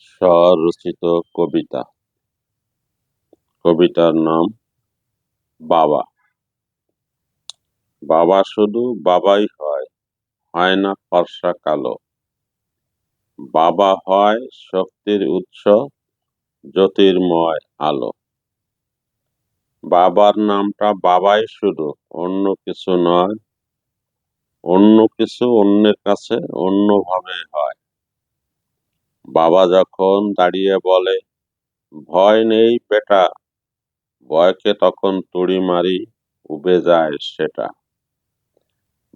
স্বরচিত কবিতা। কবিতার নাম বাবা। বাবা শুধু বাবাই হয়, হয় না ফর্সা কালো। বাবা হয় শক্তির উৎস, জ্যোতির্ময় আলো। বাবার নামটা বাবাই শুধু, অন্য কিছু নয়। অন্য কিছু অন্যের কাছে অন্যভাবে হয়। বাবা যখন দাঁড়িয়ে বলে, ভয় নেই বেটা, ভয়কে তখন তুড়ি মারি, উবে যায় সেটা।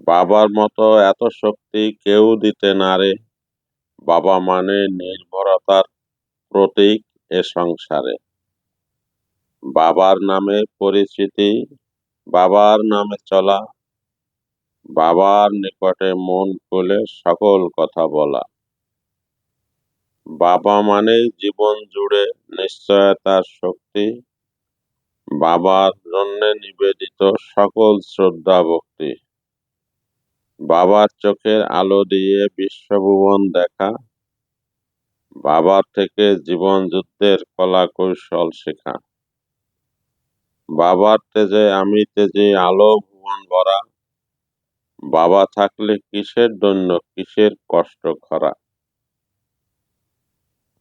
বাবার মতো এত শক্তি কেউ দিতে নারে, বাবা মানে নির্ভরতার প্রতীক এ সংসারে। বাবার নামে পরিচিতি, বাবার নামে চলা, বাবার নিকটে মন খুলে সকল কথা বলা। বাবা মানেই জীবন জুড়ে নিশ্চয়তার শক্তি, বাবার জন্যে নিবেদিত সকল শ্রদ্ধা ভক্তি। বাবার চোখের আলো দিয়ে বিশ্বভুবন দেখা, বাবার থেকে জীবন যুদ্ধের কলা কৌশল শেখা। বাবার তেজে আমি তেজে আলো ভুবন ভরা, বাবা থাকলে কিসের দৈন্য কিসের কষ্ট খরা।